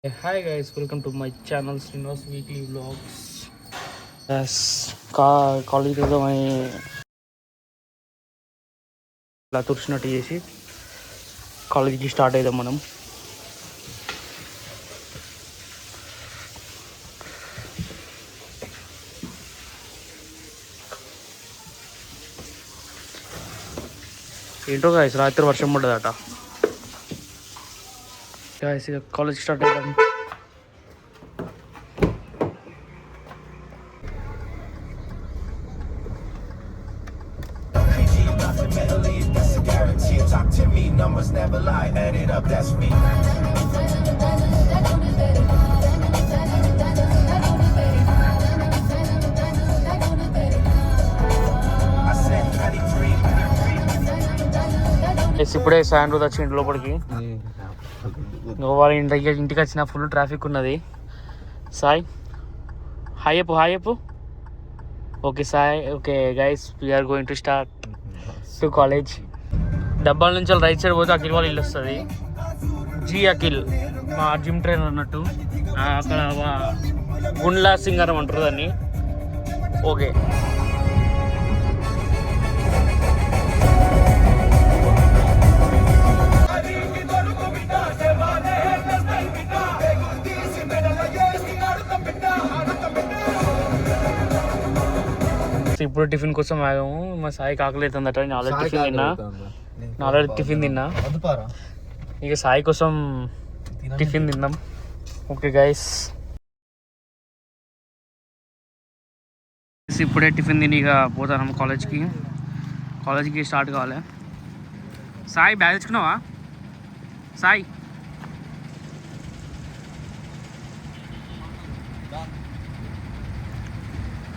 Hi guys, welcome to my channel Srinivas Weekly Vlogs. Yes, college ఏదో ఇలా తుడిచినట్టు చేసి కాలేజీకి స్టార్ట్ అవుదాం మనం. ఏంటో గాయస్ రాత్రి వర్షం పడ్డదట. గాయస్ ఇక కాలేజ్ స్టార్ట్ అవుదాం. Talk to me, numbers never lie, add it up, that's me. ఇప్పుడే సాయంత్రం వచ్చి ఇంటి లోపలికి వాళ్ళ ఇంటికి వచ్చిన ఫుల్ ట్రాఫిక్ ఉన్నది. సాయి హాయ్ చెప్పు. Okay Sai, okay guys, we are going to start to college. డబ్బాల నుంచి రైట్ సైడ్ పోతే అఖిల్ వాళ్ళ ఇల్లు వస్తుంది. జీ అఖిల్ మా జిమ్ ట్రైనర్ అన్నట్టు. అక్కడ గుండ్లా సింగారం అంటారు దాన్ని. ఓకే ఇప్పుడు టిఫిన్ కోసం ఆగాము. మా సాయికి ఆకలి అవుతుందట. నేను ఆల్రెడీ టిఫిన్ తిన్నా. ఇక సాయి కోసం టిఫిన్ తిందాం. ఓకే గైస్, ఇప్పుడే టిఫిన్ తిని ఇక పోతాను కాలేజ్కి స్టార్ట్ కావాలి. సాయి బ్యాగ్ తెచ్చుకున్నావా? సాయి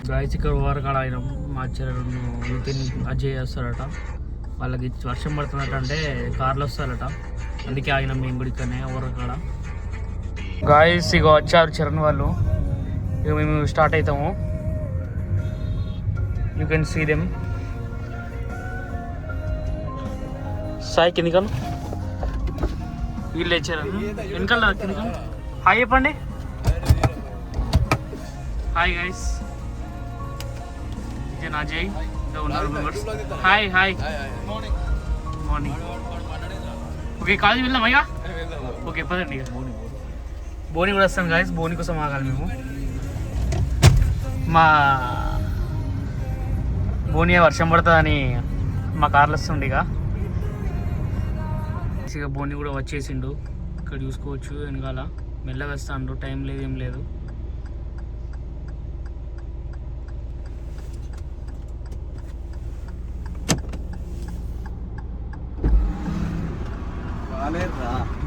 గాయస్ ఇక్కడ ఓవరకాడ అయినాం. మా చెల్లెలు నితిన్ అజయ్ వస్తారట. వాళ్ళకి వర్షం పడుతున్నట్టు అంటే కార్లు వస్తారట, అందుకే ఆగినాం మేము కూడా ఇక్కడనే ఓవరకాడ. గాయస్ ఇక వచ్చారు చరణ్ వాళ్ళు. ఇక మేము స్టార్ట్ అవుతాము. You can see them. Sai కిందికను వీళ్ళు చరణ్ వెనకాల కిందికను. హాయ్ చెప్పండి. హాయ్ గైస్, అజయ్ ఉన్నారు members. Hi morning. Okay college వెళ్దాం అయ్యా. ఓకే పదండి. ఇక బోని కూడా వస్తాను గాయస్. బోని కోసం ఆగాలి మేము. మా బోని వర్షం పడుతుందని మా కార్లు వస్తుండే. ఇక బోని కూడా వచ్చేసిండు. ఇక్కడ చూసుకోవచ్చు వెనకాల మెల్లగా వస్తాడు. టైం లేదు ఏం లేదు.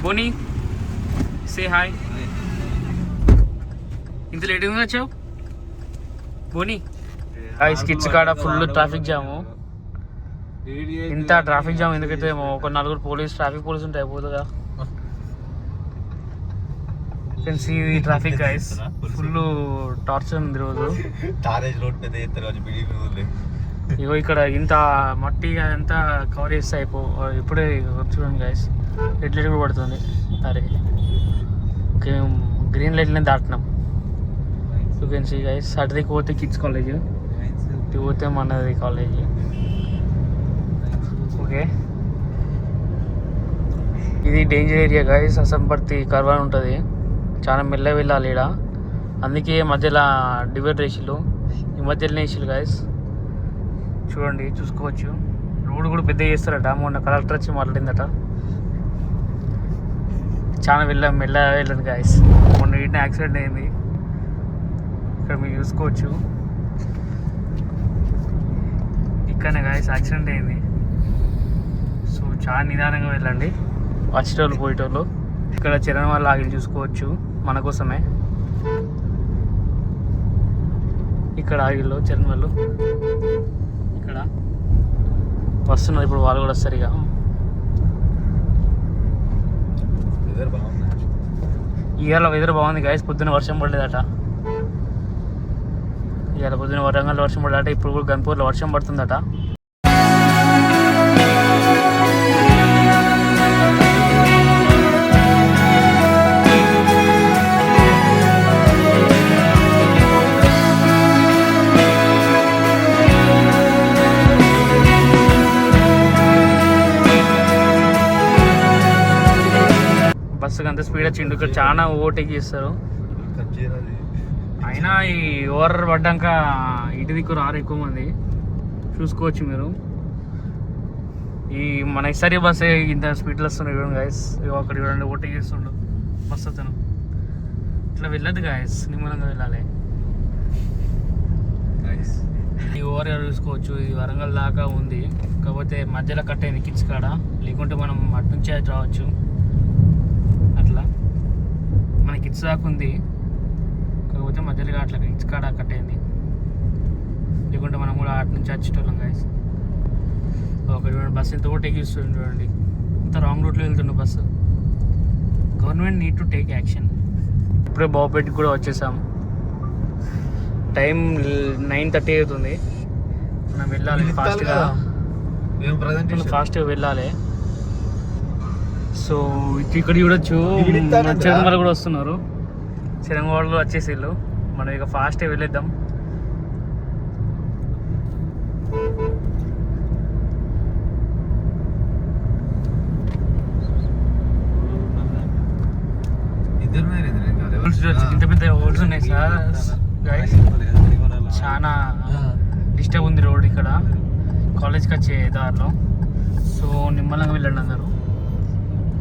బోని సే హాయ్. ఇంత లేట్ గా వచ్చావు బోని? కిడ్స్ కాడ ఫుల్ ట్రాఫిక్ జాము. ఇంత ట్రాఫిక్ జామ్ ఎందుకైతే ఒక 4 ట్రాఫిక్ పోలీస్ ఉంటాయి అయిపోతుందా. See traffic guys, full torture ఉంది రోజు. ఇగో ఇక్కడ ఇంత మట్టి అదంతా కవర్ చేస్తే ఇప్పుడే చూడండి గైస్, రెడ్ లైట్ కూడా పడుతుంది. అరే ఓకే, గ్రీన్ లైట్లనే దాటినాం. You can see guys. అటుదికి పోతే కిడ్స్ కాలేజ్, ఇటు పోతే మనది కాలేజ్. ఓకే, ఇది డేంజర్ ఏరియా గైస్. అసంపర్తి కర్వ్ అని ఉంటుంది, చాలా మెల్లగా వెళ్ళాలి ఇక్కడ. అందుకే మధ్యలో డివైడ్ రేషిలు, ఈ మధ్యలోనే వేసిలు గైస్. చూడండి, చూసుకోవచ్చు. రోడ్ కూడా పెద్ద చేస్తారట. మొన్న కలెక్టర్ వచ్చి మాట్లాడిందట. చాలా మెల్లగా వెళ్ళండి గాయస్. మొన్న వీటిని యాక్సిడెంట్ అయింది. ఇక్కడ మీరు చూసుకోవచ్చు. ఇక్కడనే గాయస్ యాక్సిడెంట్ అయింది. సో చాలా నిదానంగా వెళ్ళండి వచ్చేటోళ్ళు పోయేటోళ్ళు. ఇక్కడ చరణ్ వాళ్ళు ఆగి చూసుకోవచ్చు మన కోసమే. ఇక్కడ ఆగిల్లో చరణ్ వాళ్ళు. ఇక్కడ వస్తున్నారు ఇప్పుడు, వాళ్ళు కూడా వస్తారు. ఇక ఇవాళ వెదర్ బాగుంది గాయస్. పొద్దున్న వర్షం పడలేదట. ఇవాళ పొద్దున్న వరంగల్లో వర్షం పడలేదట. ఇప్పుడు కూడా గన్పూర్లో వర్షం పడుతుందట. బస్సుకి అంత స్పీడ్ వచ్చిండు. ఇక్కడ చాలా ఓవర్టేక్ చేస్తారు. అయినా ఈ ఓవర్ పడ్డాక ఇటు దిక్కు రారు ఎక్కువ మంది, చూసుకోవచ్చు మీరు. ఈ మన ఎస్ఆర్ఏ బస్సే ఇంత స్పీడ్లో వస్తున్నాయి చూడండి గాయస్. అక్కడ చూడండి ఓవర్టేక్ చేస్తుండు బస్ అతను. ఇట్లా వెళ్ళదు గాయస్, నిమ్మలంగా వెళ్ళాలి. ఈ ఓవర్ చూసుకోవచ్చు, ఇది వరంగల్ దాకా ఉంది, కాకపోతే మధ్యలో కట్ అయింది కిడ్స్ కాడ, లేకుంటే మనం అటు నుంచి అది రావచ్చు. అట్లా మన కిడ్స్ దాకా ఉంది, కాకపోతే మధ్యలో అట్లా కిడ్స్ కాడ కట్ అయింది, లేకుంటే మనం కూడా అటు నుంచి వచ్చేటోళ్ళం గాయస్. ఒక చూడండి బస్సు ఎంత ఓవర్టేక్ చేస్తుంది చూడండి, ఇంత రాంగ్ రూట్లో వెళ్తుండే bus. Government need to take action. ఇప్పుడే బాబుపేటకి కూడా వచ్చేసాం. టైం 9:30 అవుతుంది. మనం వెళ్ళాలి ఫాస్ట్గా వెళ్ళాలి. సో ఇక్కడ చూడొచ్చు చిరంగవాళ్ళు కూడా వస్తున్నారు. చిరంగవాళ్ళు వచ్చేసి వీళ్ళు, మనం ఇక ఫాస్ట్గా వెళ్ళేద్దాం. ఇంత పెద్ద హోల్స్ ఉన్నాయి సార్ గైస్, చాలా డిస్టర్బ్ ఉంది రోడ్ ఇక్కడ కాలేజ్కి వచ్చే దారిలో. సో నిమ్మలంగా వెళ్ళండి అందరూ.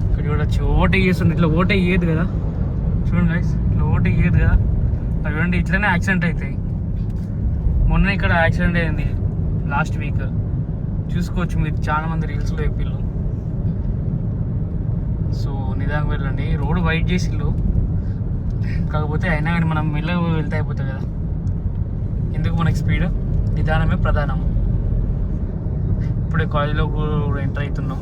ఇక్కడ చూడొచ్చు ఓవర్టేక్ చేస్తుంది, ఇట్లా ఓవర్టేక్ చేయదు కదా చూడండి గైస్, ఇట్లా ఓవర్టేక్ చేయదు కదా. అది చూడండి ఇట్లనే యాక్సిడెంట్ అవుతాయి. మొన్న ఇక్కడ యాక్సిడెంట్ అయింది లాస్ట్ వీక్, చూసుకోవచ్చు మీరు, చాలా మంది రీల్స్లో చెప్పిళ్ళు. సో నిదానంగా వెళ్ళండి, రోడ్ వైట్ చేసిళ్ళు, కాకపోతే అయినా కానీ మనం మెల్లగా వెళ్తే అయిపోతుంది కదా. ఎందుకు మనకి స్పీడ్, నిదానమే ప్రధానం. ఇప్పుడే కాలేజీలో కూడా ఎంటర్ అవుతున్నాం.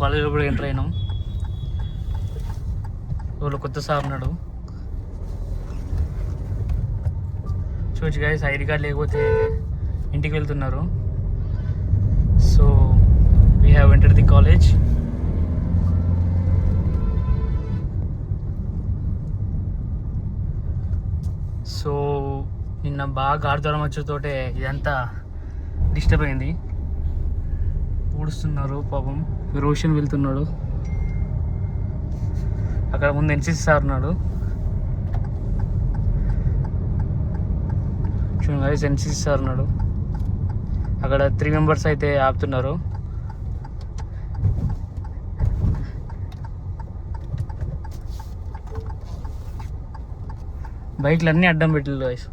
కాలేజీలో కూడా ఎంటర్ అయినాం. వాళ్ళు కొత్త సార్ ఉన్నాడు చూసి గైస్, ఐడి కార్డ్ లేకపోతే ఇంటికి వెళ్తున్నారు. So we have entered the college. So నిన్న బాగా గాఢదూరం వచ్చేతోటే ఇదంతా డిస్టర్బ్ అయింది. ఊడుస్తున్నారు పాపం. రోషన్ వెళ్తున్నాడు, అక్కడ ముందు ఎన్సీసీ సార్ ఉన్నాడు చూడండి గైస్, ఎన్సీసీ సార్ ఉన్నాడు అక్కడ. 3 మెంబర్స్ అయితే ఆపుతున్నారు. బైక్లు అన్నీ అడ్డం పెట్టలేదు గైస్,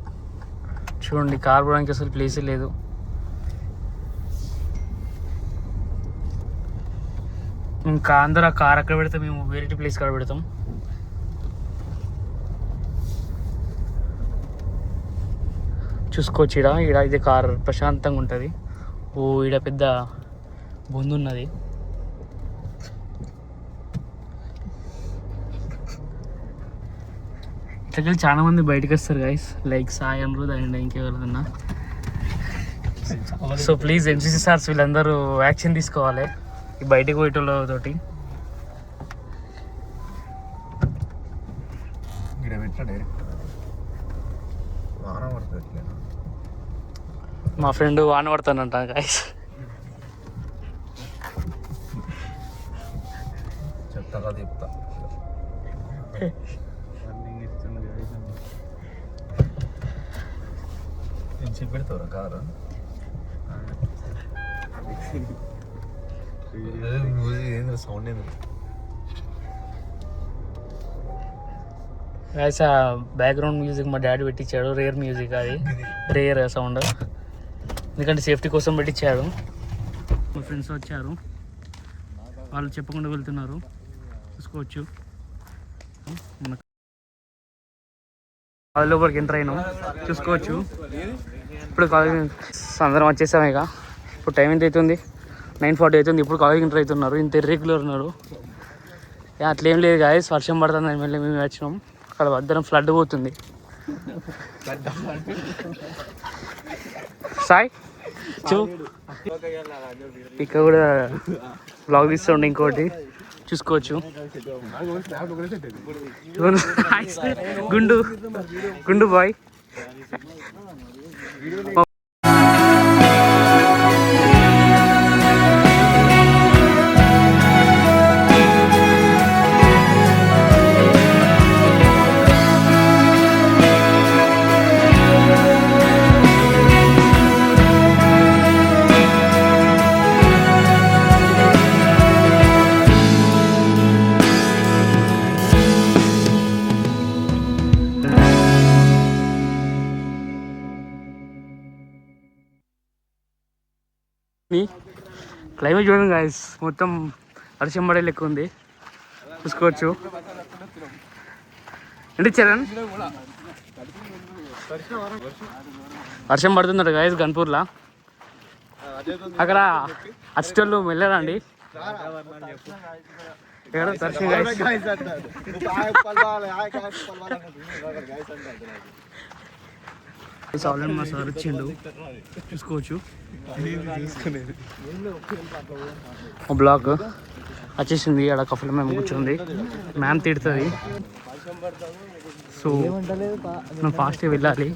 చూడండి కార్ పోవడానికి అసలు ప్లేసే లేదు. ఇంకా అందరూ ఆ కార్ అక్కడ పెడితే మేము వేరే ప్లేస్ కాడ పెడతాం. చూసుకోవచ్చు ఈడ ఇది కార్ ప్రశాంతంగా ఉంటుంది. ఓ ఈడ పెద్ద బొందు ఉన్నది. ఇట్లకెళ్ళి చాలా మంది బయటకు వస్తారు guys, like Sai Amrit and ఇంకెవరిదన్నా. సో ప్లీజ్ ఎన్సీసీ సార్స్ వీళ్ళందరూ యాక్షన్ తీసుకోవాలి ఈ బయటకు పోయేటోళ్ళతోటి. మా ఫ్రెండ్ వాన పడతానంట గాయస్. చెప్తా చెప్తా చెప్పెడతావు కారు సౌండ్ ఏంది గాయస్. ఆ బ్యాక్గ్రౌండ్ మ్యూజిక్ మా డాడీ పెట్టించాడు, రేర్ మ్యూజిక్, అది రేర్ సౌండ్, ఎందుకంటే సేఫ్టీ కోసం పెట్టించాడు. మా ఫ్రెండ్స్ వచ్చారు, వాళ్ళు చెప్పకుండా వెళ్తున్నారు, చూసుకోవచ్చు. కాలేజ్ లోపలికి ఎంటర్ అయినాం, చూసుకోవచ్చు. ఇప్పుడు కాలేజ్ అందరం వచ్చేసాం. ఇక ఇప్పుడు టైం ఎంత అవుతుంది, 9:40 అవుతుంది. ఇప్పుడు కాలేజ్ ఎంటర్ అవుతున్నారు, ఇంత ఇర్రెగ్యులర్ ఉన్నారు. అట్లేం లేదు గాయస్, వర్షం పడుతుంది అని మళ్ళీ మేము వచ్చినాం. అక్కడ వద్దరం ఫ్లడ్ పోతుంది. సాయి ఇక్కడ కూడా బ్లాగ్ తీస్తుండే ఇంకోటి చూసుకోవచ్చు. గుండు గుండు బాయ్. క్లైమేట్ చూడండి గాయస్, మొత్తం వర్షం పడే లెక్క ఉంది, చూసుకోవచ్చు. ఏంటి చరణ్, వర్షం పడుతుందట గాయస్ గన్పూర్లో. అక్కడ అచ్చోళ్ళు వెళ్ళారండి. ఎక్కడ దర్శనం గాయస్, మా సార్ వచ్చిండు, చూసుకోవచ్చు. బ్లాక్ వచ్చేసింది, ఆడ కఫలో మేము కూర్చుంది, మ్యామ్ తిడుతుంది. సో మనం ఫాస్ట్గా వెళ్ళాలి.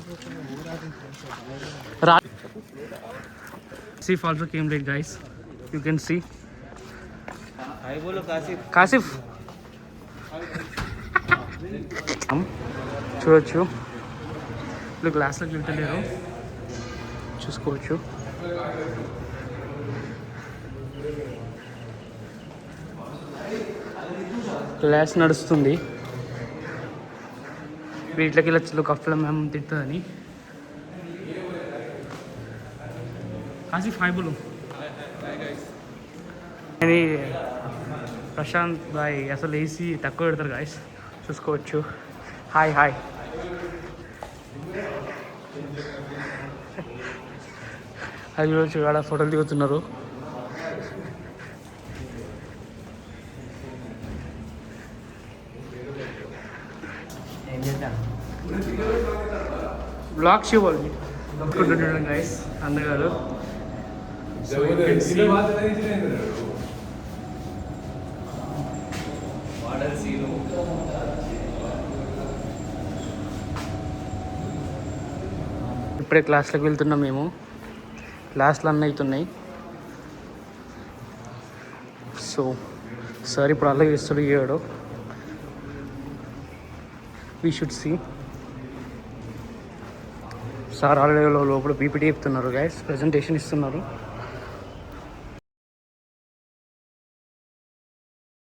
Kasif also came late guys, you can see. Kasif చూడొచ్చు, వీళ్ళు గ్లాస్లోకి వెళ్తలేరు, చూసుకోవచ్చు. క్లాస్ నడుస్తుంది, వీటిలోకి వెళ్ళచ్చు కఫ్లో మేము తిడుతుందని. కాసిఫ్ హాయ్ బోలు. అని ప్రశాంత్ బాయ్ అసలు ఏసీ తక్కువ పెడతారు గాయస్, చూసుకోవచ్చు. Hi hi. అది చూడొచ్చు, ఆడ ఫోటోలు దిగుతున్నారు. బ్లాక్ షూ వాళ్ళు చూడండి గైస్, అందగారు. సో ఇప్పుడే క్లాస్లోకి వెళ్తున్నాం మేము, క్లాస్లు అన్నీ అవుతున్నాయి. సో సార్ ఇప్పుడు అలాగే ఇస్తాడు ఇయ్యాడు, we should see. Sir already లోపల పీపీటీ చెప్తున్నారు గైస్, ప్రజెంటేషన్ ఇస్తున్నారు.